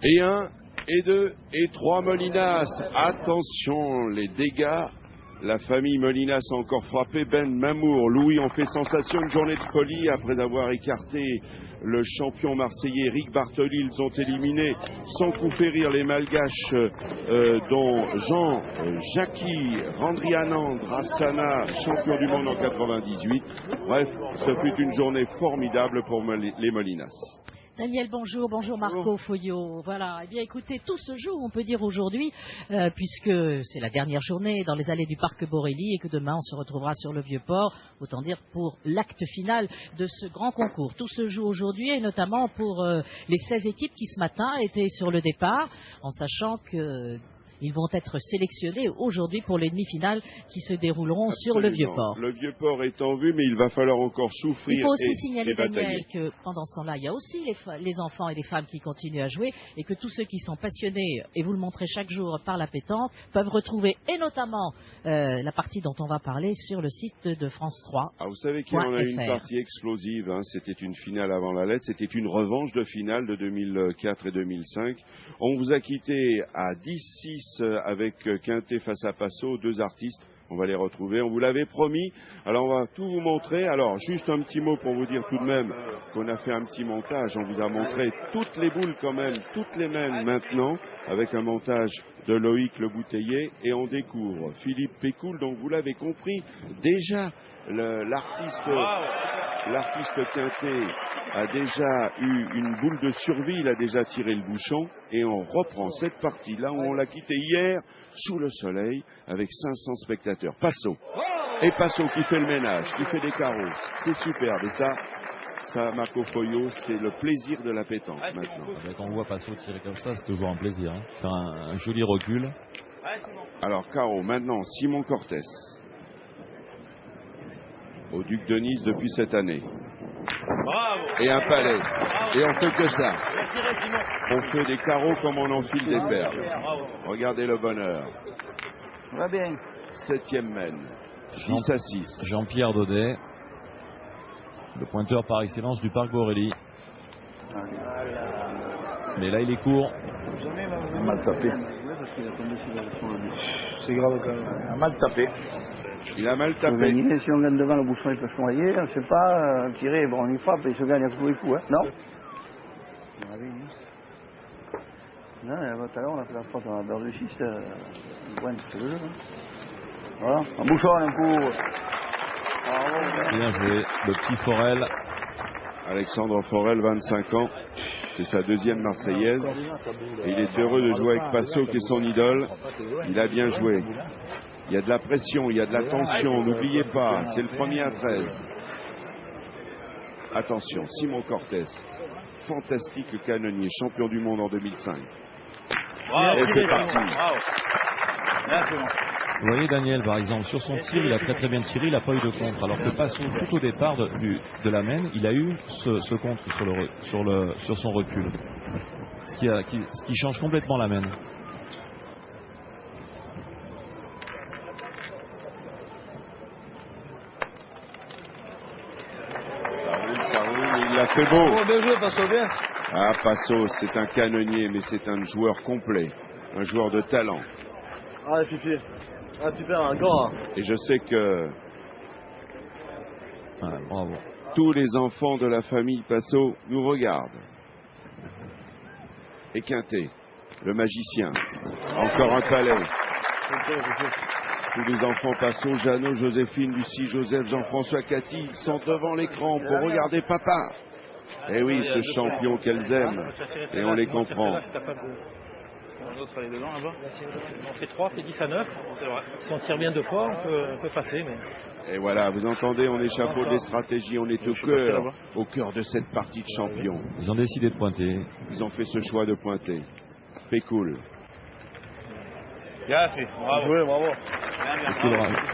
Et 1, et 2, et 3 Molinas. Attention, les dégâts. La famille Molinas a encore frappé. Ben Mamour, Louis ont fait sensation, une journée de folie après avoir écarté le champion marseillais Eric Bartoli. Ils ont éliminé sans coup férir les Malgaches dont Jean Jackie Randrianan Drassana, champion du monde en 98. Bref, ce fut une journée formidable pour les Molinas. Daniel, bonjour, bonjour Marco Foyot. Voilà, eh bien écoutez, tout se joue, on peut dire aujourd'hui, puisque c'est la dernière journée dans les allées du parc Borelli et que demain on se retrouvera sur le Vieux-Port, autant dire pour l'acte final de ce grand concours. Tout se joue aujourd'hui et notamment pour les 16 équipes qui ce matin étaient sur le départ, en sachant que ils vont être sélectionnés aujourd'hui pour les demi-finales qui se dérouleront sur le Vieux-Port. Le Vieux-Port est en vue, mais il va falloir encore souffrir. Il faut aussi signaler, et Daniel, que pendant ce temps-là, il y a aussi les enfants et les femmes qui continuent à jouer et que tous ceux qui sont passionnés, et vous le montrez chaque jour par la pétanque, peuvent retrouver, et notamment la partie dont on va parler, sur le site de France 3. Ah, vous savez qu'il y en a une partie explosive, hein. C'était une finale avant la lettre, c'était une revanche de finale de 2004 et 2005. On vous a quitté à 10-6 avec Quintet face à Passo, 2 artistes. On va les retrouver, on vous l'avait promis. Alors on va tout vous montrer. Alors juste un petit mot pour vous dire tout de même qu'on a fait un petit montage. On vous a montré toutes les boules quand même, toutes les mêmes maintenant, avec un montage de Loïc Le Bouteiller. Et on découvre Philippe Pécoul. Donc vous l'avez compris, déjà l'artiste Quintet a déjà eu une boule de survie, il a déjà tiré le bouchon et on reprend cette partie-là où on l'a quitté hier sous le soleil avec 500 spectateurs. Passo. Et Passo qui fait le ménage, qui fait des carreaux. C'est superbe et ça Marco Foyot, c'est le plaisir de la pétanque maintenant. Quand on voit Passo tirer comme ça, c'est toujours un plaisir. Hein. Faire un joli recul. Alors carreau, maintenant Simon Cortés. Au Duc de Nice depuis cette année. Bravo. Et un palais. Et on fait que ça. On fait des carreaux comme on enfile des perles. Regardez le bonheur. Va bien. 7e mène. 10-6. Jean-Pierre Daudet, le pointeur par excellence du parc Borelli. Mais là il est court. Il a mal tapé. C'est grave quand même. Il a mal tapé. Il a mal tapé. Si on gagne devant, le bouchon il peut se noyer. On ne sait pas, tirer, bon, on y frappe et il se gagne à tous les coups. Hein. Non. Non, tout à l'heure on a fait la frappe, on a perdu 6. C'est le jeu. Voilà, un bouchon, un coup. Bien joué, le petit Forel. Alexandre Forel, 25 ans. C'est sa 2e Marseillaise. Et il est heureux de jouer avec Passo, qui est son idole. Il a bien joué. Il y a de la pression, il y a de la tension, n'oubliez pas, c'est le premier à 13. Attention, Simon Cortés, fantastique canonnier, champion du monde en 2005. Bravo. Et c'est parti. Vous voyez Daniel par exemple, sur son tir, il a très bien tiré, il n'a pas eu de contre. Alors que Passo, tout au départ de la main, il a eu ce contre sur son recul. Ce qui change complètement la main. Ça roule, il l'a fait beau. Bien joué, Passo, bien. Ah, Passo, c'est un canonnier, mais c'est un joueur complet, un joueur de talent. Ah, Fifi. Ah, super, encore. Et je sais que Bravo. tous les enfants de la famille Passo nous regardent. Et Quintet, le magicien, encore un palais. Tous les enfants Passo, Jeannot, Joséphine, Lucie, Joseph, Jean-François, Cathy, ils sont devant l'écran pour regarder papa. Eh oui, ce champion qu'elles aiment, et on les comprend. L'autre elle est devant là-bas. On fait 3, fait 10-9. C'est vrai. Si on tire bien 2 fois, on peut passer. Mais... Et voilà, vous entendez, on échafaude les stratégies, on est au cœur de cette partie de champion. Ils ont décidé de pointer. Ils ont fait ce choix de pointer. Pécoul. Bien fait, bravo. Oui, bravo.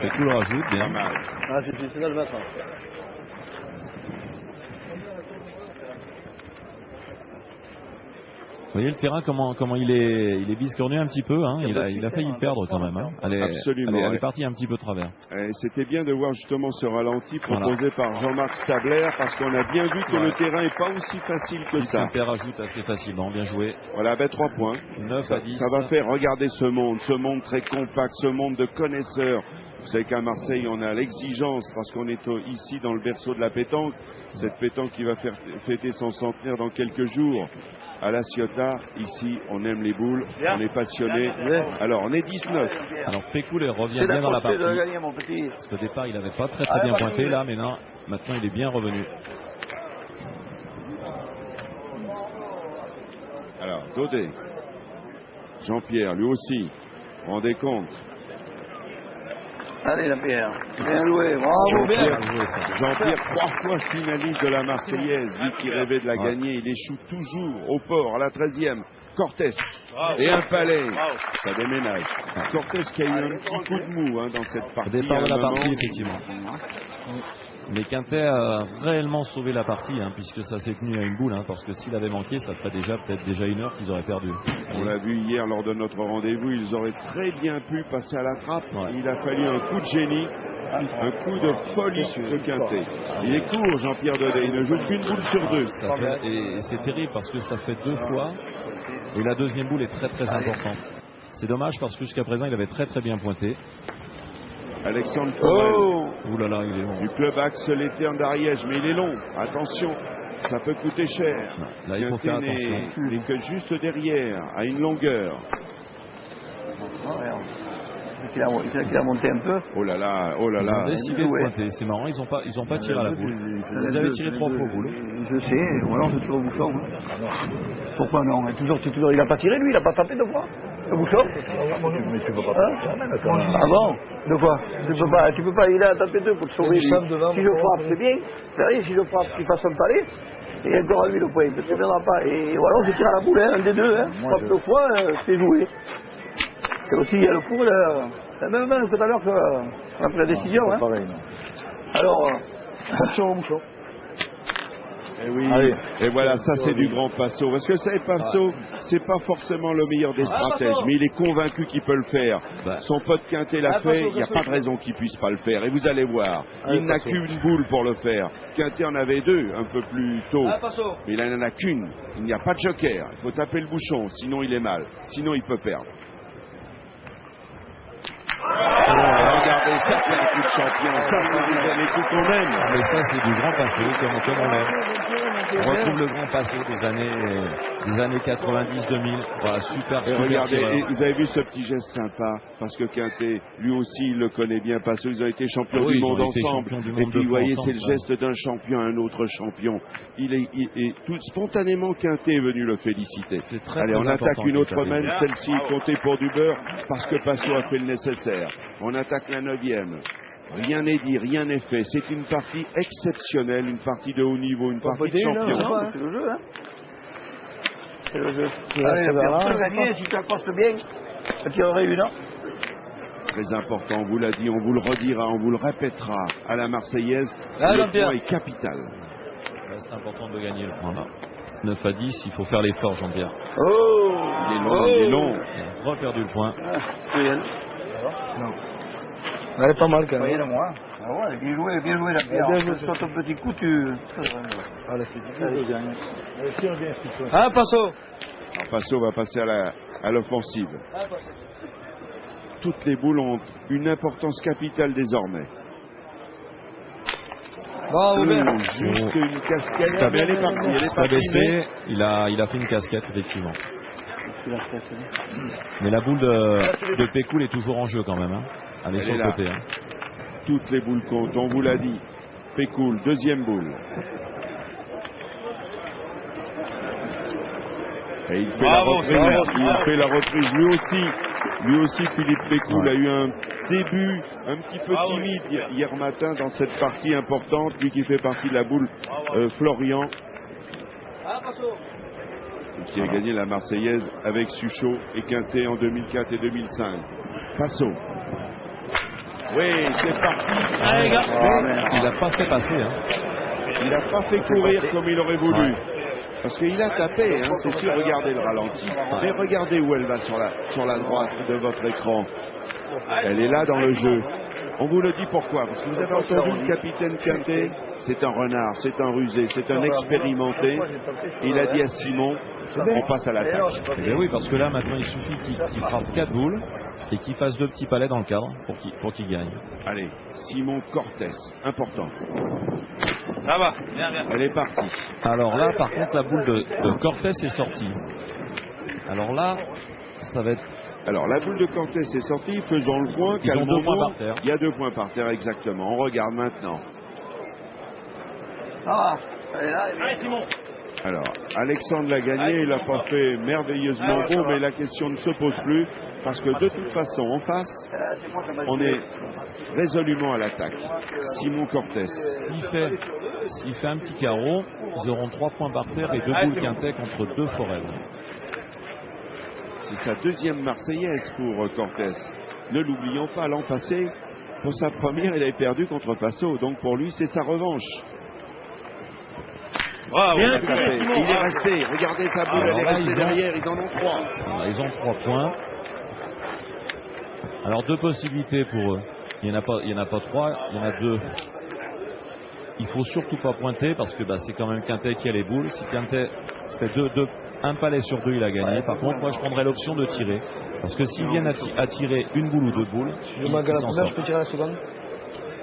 Pécoul rajoute, bien. Pas mal. Ah, c'est là le matin. Vous voyez le terrain, comment il est biscornu un petit peu, hein. Il a failli le perdre quand même, hein. Absolument. Elle est partie un petit peu travers. C'était bien de voir justement ce ralenti proposé par Jean-Marc Stabler, parce qu'on a bien vu que le terrain n'est pas aussi facile que ça. Le terrain ajoute assez facilement, bien joué. Voilà, 3 points. 9 à 10. Ça va faire regarder ce monde très compact, ce monde de connaisseurs. Vous savez qu'à Marseille, on a l'exigence, parce qu'on est ici dans le berceau de la pétanque, cette pétanque qui va fêter son centenaire dans quelques jours. À La Ciotat, ici, on aime les boules, on est passionné. Alors, on est 19. Alors, Pécoul revient bien dans la partie. Parce qu'au départ, il n'avait pas très bien pointé, là, mais non, maintenant, il est bien revenu. Alors, Daudet. Jean-Pierre, lui aussi. Vous vous rendez compte? Allez, Jean-Pierre. Bien joué. Bravo, bien. Jean-Pierre, 3 fois finaliste de la Marseillaise. Lui qui rêvait de la gagner, il échoue toujours au port, à la 13e. Cortés. Et un palais. Ça déménage. Cortés qui a eu un petit coup de mou dans cette partie. Au départ de la partie, effectivement. Mais Quintet a réellement sauvé la partie, puisque ça s'est tenu à une boule, parce que s'il avait manqué, ça ferait peut-être déjà 1 heure qu'ils auraient perdu. On l'a vu hier lors de notre rendez-vous, ils auraient très bien pu passer à la trappe. Ouais. Il a fallu un coup de génie, un coup de folie de Quintet. Il est court, Jean-Pierre Daudet, il ne joue qu'une boule sur 2. Et c'est terrible parce que ça fait 2 fois, et la deuxième boule est très très importante. C'est dommage parce que jusqu'à présent, il avait très très bien pointé. Alexandre Forel, ouh là là, il est long. Du club Axel Eterne d'Ariège, mais il est long. Attention, ça peut coûter cher. Là, il faut faire attention. Il est que juste derrière, à une longueur. Il a monté un peu. Oh là là. Ils ont décidé de pointer. C'est marrant, ils ont pas tiré à la boule. Ils avaient tiré 3 fois au boule. Je sais, ou alors je tire au bouchon. Pourquoi non? Il n'a pas tiré, lui, il n'a pas tapé 2 fois. Le bouchon? Mais tu peux pas. Ah bon? De quoi? Tu peux pas, il a tapé 2 pour te sauver. Si je frappe, c'est bien. Si je frappe, qu'il fasse un palais. Et encore à lui le point, parce qu'il ne viendra pas. Et ou alors je tire à la boule, un des deux. Frappe 2 fois, c'est joué. Et aussi, il y a le coup, même tout à l'heure, on a pris la décision. Pareil, alors, attention au bouchon. Et oui, et voilà, ça c'est du grand Passo. Parce que ça, Passo, c'est pas forcément le meilleur des stratèges, mais il est convaincu qu'il peut le faire. Son pote Quintet l'a fait, il n'y a pas de raison qu'il puisse pas le faire. Et vous allez voir, il n'a qu'une boule pour le faire. Quintet en avait 2 un peu plus tôt, mais il n'en a qu'une. Il n'y a pas de joker. Il faut taper le bouchon, sinon il est mal. Sinon il peut perdre. Regardez, ça c'est un coup de champion, ça c'est les coups qu'on aime. Mais ça c'est du grand Passo, comme on l'aime. On retrouve le grand Passo des années 90-2000. Voilà, super. Et regardez, et vous avez vu ce petit geste sympa, parce que Quintet, lui aussi, il le connaît bien, parce qu'ils ont été champions du monde ensemble. Et puis, vous voyez, c'est le geste d'un champion à un autre champion. Et tout spontanément, Quintet est venu le féliciter. Allez, on attaque une autre main, celle-ci est comptée pour du beurre, parce que Passo a fait le nécessaire. On attaque la 9e. Rien n'est dit, rien n'est fait. C'est une partie exceptionnelle, une partie de haut niveau, une partie de champion. C'est le jeu, C'est le jeu. Allez, tu peux gagner si tu accostes bien. Tu aurais eu, non? Très important, on vous l'a dit, on vous le redira, on vous le répétera à la Marseillaise. Le point est capital. C'est important de gagner le point là. 9 à 10, il faut faire l'effort, Jean-Pierre. Il est long. Il a reperdu le point. Non. Elle est pas mal quand même. Voyez-le moi. Ah ouais, bien joué, la pierre. Tu sautes un petit coup, tu... Allez, c'est difficile de gagner. Allez, si on vient, c'est toi. Ah, Passo. Alors, Passo va passer à l'offensive. Toutes les boules ont une importance capitale désormais. Juste une casquette, mais elle est partie. Il a fait une casquette, effectivement. Mais la boule de Pécoul est toujours en jeu quand même. Elle est sur le côté. Toutes les boules comptent, on vous l'a dit. Pécoul, 2e boule. Et il fait la reprise. Lui aussi, Philippe Pécoul a eu un début un petit peu timide hier matin dans cette partie importante. Lui qui fait partie de la boule Florian. Qui a gagné la Marseillaise avec Suchot et Quintet en 2004 et 2005. Passo. Oui, c'est parti. Il n'a pas fait passer. Il n'a pas fait courir comme il aurait voulu. Parce qu'il a tapé, hein, c'est sûr, regardez le ralenti. Mais regardez où elle va sur la droite de votre écran. Elle est là dans le jeu. On vous le dit pourquoi? Parce que vous avez entendu le capitaine Quintet, c'est un renard, c'est un rusé, c'est un expérimenté. Il a dit à Simon, on passe à l'attaque. Eh bien oui, parce que là, maintenant, il suffit qu'il frappe 4 boules et qu'il fasse 2 petits palets dans le cadre pour qu'il gagne. Allez, Simon Cortés, important. Ça va, bien. Elle est partie. Alors là, par contre, la boule de Cortés est sortie. Alors là, ça va être... Alors, la boule de Cortés est sortie, faisons le point. Ils ont 2 points par terre. Il y a 2 points par terre, exactement. On regarde maintenant. Allez, Simon. Alors, Alexandre l'a gagné, il n'a pas fait merveilleusement beau, mais la question ne se pose plus, parce que de toute façon, en face, on est résolument à l'attaque. Simon Cortés. S'il fait un petit carreau, ils auront 3 points par terre et 2 boules quintet contre 2 forelles. C'est sa deuxième Marseillaise pour Cortés. Ne l'oublions pas, l'an passé, pour sa première, il avait perdu contre Passo, donc pour lui, c'est sa revanche. Bravo. Il est resté, regardez sa boule, elle est restée derrière, ils en ont 3. Alors, ils ont 3 points. Alors 2 possibilités pour eux. Il n'y en a pas 3, il y en a 2. Il faut surtout pas pointer parce que c'est quand même Quintet qui a les boules. Si Quintet fait un palais sur 2, il a gagné. Par contre, moi je prendrais l'option de tirer. Parce que s'ils viennent à tirer une boule ou 2 boules, je peux tirer la seconde.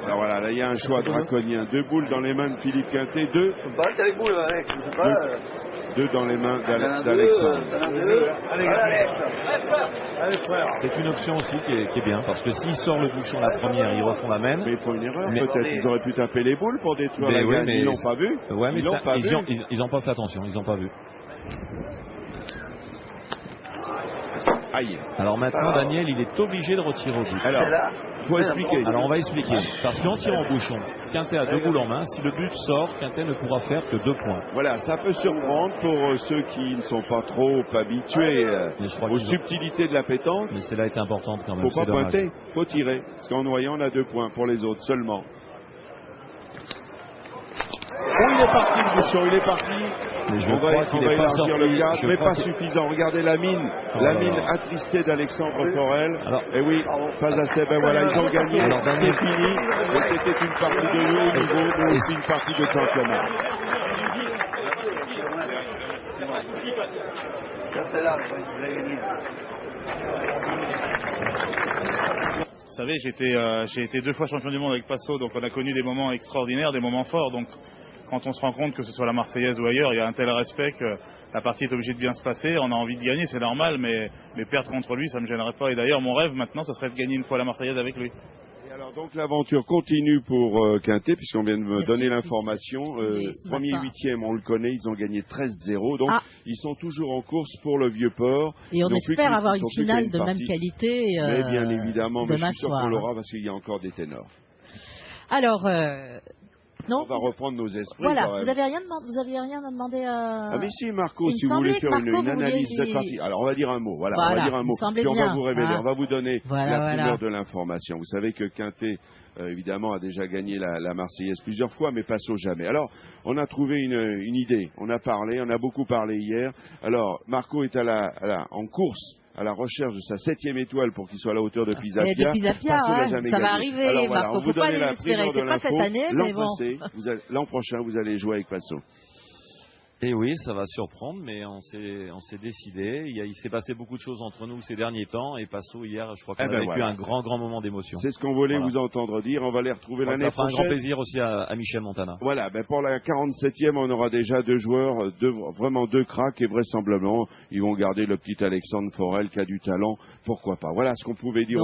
Alors voilà, là il y a un choix draconien. 2 boules dans les mains de Philippe Quintet, 2. Je peux pas tirer les boules, Alex. 2 dans les mains d'Alexandre. C'est une option aussi qui est bien. Parce que s'il sort le bouchon la première, ils refont la main. Mais il faut une erreur, peut-être. Ils auraient pu taper les boules pour détruire la gagne. Ils l'ont pas vu. Ouais, mais ils n'ont pas fait attention, ils n'ont pas vu. Aïe. Alors maintenant, Daniel, il est obligé de retirer au but. Alors, faut expliquer. Alors on va expliquer. Parce qu'en tirant au bouchon, Quintet a 2 boules en main. Si le but sort, Quintet ne pourra faire que 2 points. Voilà, ça peut surprendre pour ceux qui ne sont pas trop habitués aux subtilités de la pétanque. Mais celle-là est importante quand même. Faut pas pointer, faut tirer. Parce qu'en noyant, on a 2 points pour les autres seulement. Oh, il est parti le bouchon, il est parti. Mais on va élargir le cadre, mais pas suffisant. Regardez la mine, attristée d'Alexandre Forel. Et oui, pas assez. Ben voilà, ils ont gagné. C'est fini. C'était une partie de haut niveau, mais aussi une partie de championnat. Vous savez, j'ai été 2 fois champion du monde avec Passo, donc on a connu des moments extraordinaires, des moments forts. Donc quand on se rend compte que ce soit la Marseillaise ou ailleurs, il y a un tel respect que la partie est obligée de bien se passer. On a envie de gagner, c'est normal, mais perdre contre lui, ça ne me gênerait pas. Et d'ailleurs, mon rêve maintenant, ce serait de gagner une fois la Marseillaise avec lui. Et alors donc l'aventure continue pour Quintet, puisqu'on vient de me donner l'information. Premier 8e, on le connaît, ils ont gagné 13-0. Donc ils sont toujours en course pour le Vieux-Port. Et on espère avoir une finale de même qualité. Mais bien évidemment, mais je suis sûr qu'on l'aura parce qu'il y a encore des ténors. Alors... Non, on va reprendre nos esprits. Voilà, vous avez rien à demander à... Ah mais si Marco, si vous voulez faire une analyse de cette partie. Alors on va dire un mot, voilà. On va dire un mot. Puis on va vous révéler, on va vous donner la primeur de l'information. Vous savez que Quintet, évidemment, a déjà gagné la Marseillaise plusieurs fois, mais Passo jamais. Alors, on a trouvé une idée. On a parlé, on a beaucoup parlé hier. Alors, Marco est en course à la recherche de sa 7e étoile pour qu'il soit à la hauteur de Pisapia. De Pisapia, ça va arriver. Alors, voilà, Marco, faut pas l'espérer. C'est pas cette année, mais bon. L'an prochain, vous allez jouer avec Passo. Et oui, ça va surprendre, mais on s'est décidé. Il s'est passé beaucoup de choses entre nous ces derniers temps. Et Passo, hier, je crois qu'on a vécu un grand moment d'émotion. C'est ce qu'on voulait vous entendre dire. On va les retrouver l'année prochaine. Ça fera un grand plaisir aussi à Michel Montana. Voilà, pour la 47e, on aura déjà 2 joueurs, vraiment 2 cracks. Et vraisemblablement, ils vont garder le petit Alexandre Forel qui a du talent. Pourquoi pas. Voilà ce qu'on pouvait dire.